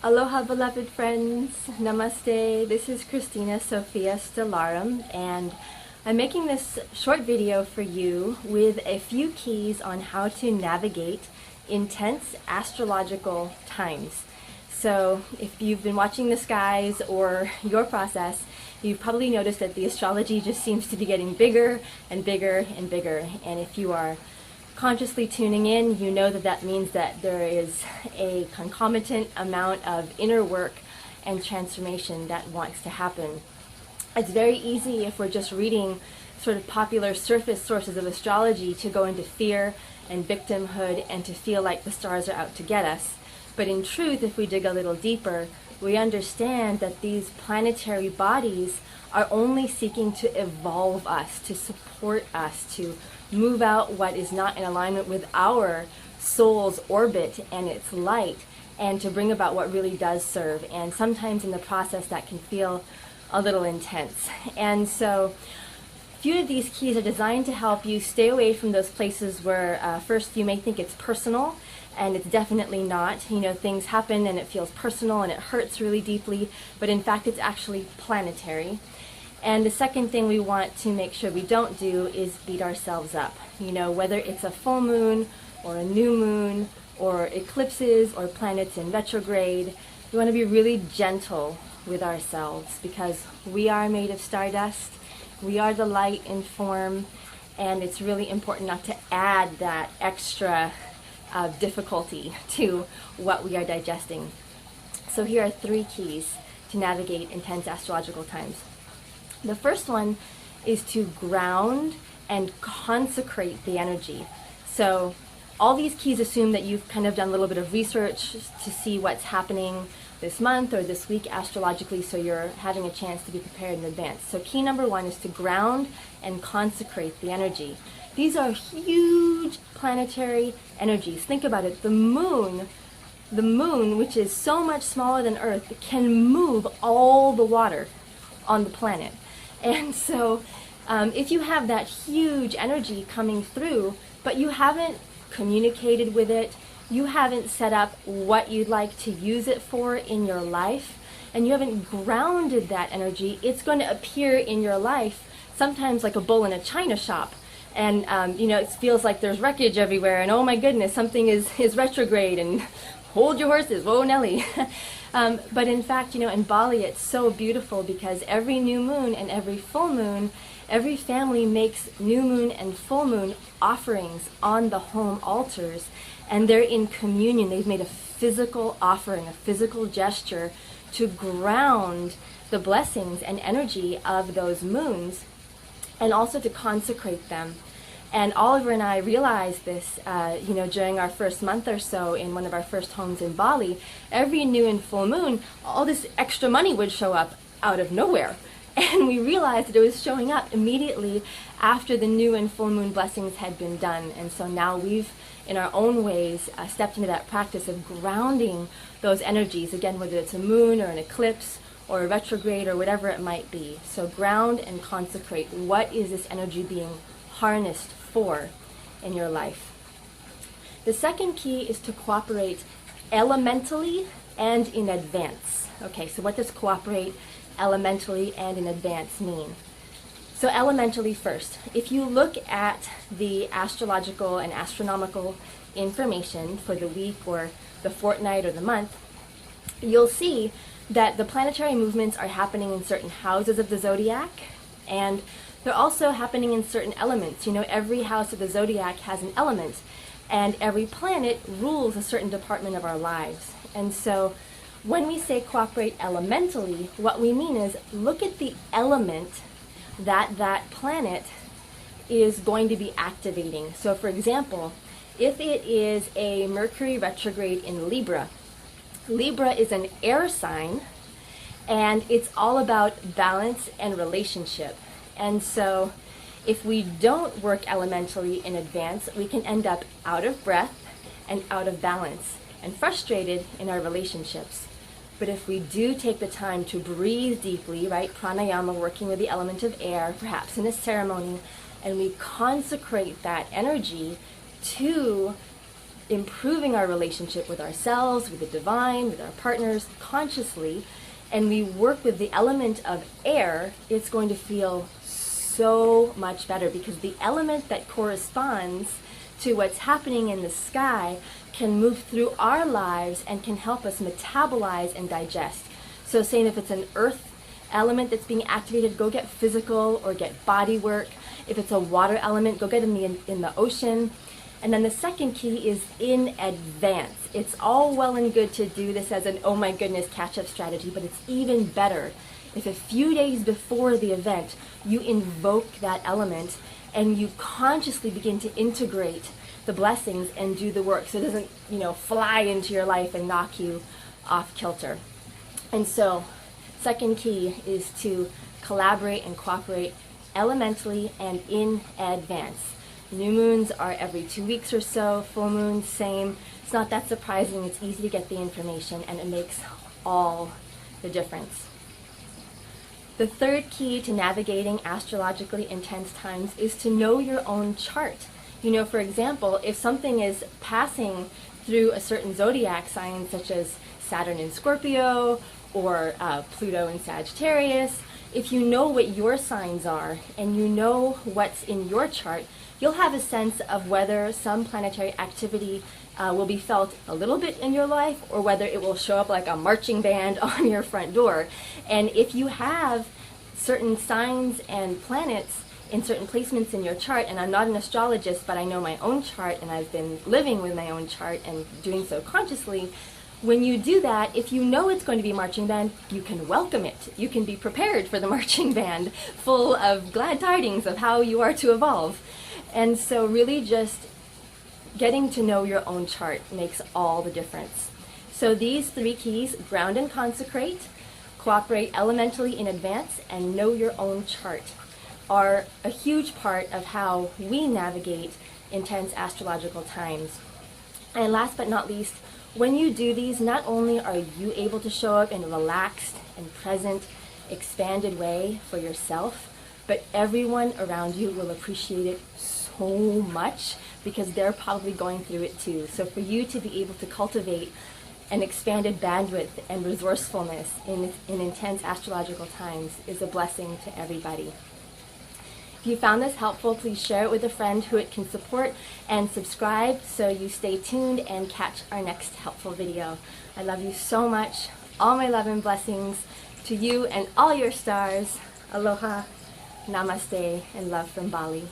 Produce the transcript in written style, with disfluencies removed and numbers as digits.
Aloha, beloved friends. Namaste. This is Christina Sophia Stellarum, and I'm making this short video for you with a few keys on how to navigate intense astrological times. So if you've been watching the skies or your process, you've probably noticed that the astrology just seems to be getting bigger and bigger and bigger. And if you are consciously tuning in, you know that that means that there is a concomitant amount of inner work and transformation that wants to happen. It's very easy, if we're just reading sort of popular surface sources of astrology, to go into fear and victimhood and to feel like the stars are out to get us. But in truth, if we dig a little deeper, we understand that these planetary bodies are only seeking to evolve us, to support us, to move out what is not in alignment with our soul's orbit and its light, and to bring about what really does serve. And sometimes in the process that can feel a little intense. And so a few of these keys are designed to help you stay away from those places where first you may think it's personal, and it's definitely not. You know, things happen and it feels personal and it hurts really deeply, but in fact it's actually planetary. And the second thing we want to make sure we don't do is beat ourselves up. You know, whether it's a full moon or a new moon or eclipses or planets in retrograde, we want to be really gentle with ourselves, because we are made of stardust, we are the light in form, and it's really important not to add that extra difficulty to what we are digesting. So here are 3 keys to navigate intense astrological times. The first one is to ground and consecrate the energy. So all these keys assume that you've kind of done a little bit of research to see what's happening this month or this week astrologically, so you're having a chance to be prepared in advance. So key number 1 is to ground and consecrate the energy. These are huge planetary energies. Think about it. The moon, which is so much smaller than Earth, can move all the water on the planet. And so if you have that huge energy coming through, but you haven't communicated with it, you haven't set up what you'd like to use it for in your life, and you haven't grounded that energy, it's going to appear in your life sometimes like a bull in a china shop. And you know, it feels like there's wreckage everywhere, and oh my goodness, something is retrograde, and hold your horses, whoa Nelly. But in fact, you know, in Bali it's so beautiful, because every new moon and every full moon, every family makes new moon and full moon offerings on the home altars, and they're in communion. They've made a physical offering, a physical gesture to ground the blessings and energy of those moons, and also to consecrate them. And Oliver and I realized this, you know, during our first month or so in one of our first homes in Bali. Every new and full moon, all this extra money would show up out of nowhere. And we realized that it was showing up immediately after the new and full moon blessings had been done. And so now we've, in our own ways, stepped into that practice of grounding those energies, again, whether it's a moon or an eclipse or a retrograde or whatever it might be. So ground and consecrate. What is this energy being harnessed for in your life? The second key is to cooperate elementally and in advance. Okay, so what does cooperate elementally and in advance mean? So elementally first, if you look at the astrological and astronomical information for the week or the fortnight or the month, you'll see that the planetary movements are happening in certain houses of the zodiac, and they're also happening in certain elements. You know, every house of the zodiac has an element, and every planet rules a certain department of our lives. And so when we say cooperate elementally, what we mean is look at the element that that planet is going to be activating. So for example, if it is a Mercury retrograde in Libra, Libra is an air sign, and it's all about balance and relationship. And so if we don't work elementally in advance, we can end up out of breath and out of balance and frustrated in our relationships. But if we do take the time to breathe deeply, right, pranayama, working with the element of air, perhaps in a ceremony, and we consecrate that energy to improving our relationship with ourselves, with the divine, with our partners consciously, and we work with the element of air, it's going to feel so much better, because the element that corresponds to what's happening in the sky can move through our lives and can help us metabolize and digest. So saying if it's an earth element that's being activated, go get physical or get body work. If it's a water element, go get in the ocean. And then the second key is in advance. It's all well and good to do this as an oh my goodness catch-up strategy, but it's even better if a few days before the event you invoke that element and you consciously begin to integrate the blessings and do the work, so it doesn't, fly into your life and knock you off kilter. And so, second key is to collaborate and cooperate elementally and in advance. New moons are every 2 weeks or so, full moons, same. It's not that surprising, it's easy to get the information, and it makes all the difference. The third key to navigating astrologically intense times is to know your own chart. For example, if something is passing through a certain zodiac sign, such as Saturn in Scorpio or Pluto in Sagittarius, if you know what your signs are and you know what's in your chart, you'll have a sense of whether some planetary activity will be felt a little bit in your life, or whether it will show up like a marching band on your front door. And if you have certain signs and planets in certain placements in your chart, and I'm not an astrologist, but I know my own chart, and I've been living with my own chart and doing so consciously, when you do that, if you know it's going to be marching band, you can welcome it. You can be prepared for the marching band, full of glad tidings of how you are to evolve. And so really just getting to know your own chart makes all the difference. So these three keys, ground and consecrate, cooperate elementally in advance, and know your own chart, are a huge part of how we navigate intense astrological times. And last but not least, when you do these, not only are you able to show up in a relaxed and present, expanded way for yourself, but everyone around you will appreciate it so much, because they're probably going through it too. So for you to be able to cultivate an expanded bandwidth and resourcefulness in intense astrological times is a blessing to everybody. If you found this helpful, please share it with a friend who it can support, and subscribe so you stay tuned and catch our next helpful video. I love you so much. All my love and blessings to you and all your stars. Aloha, namaste, and love from Bali.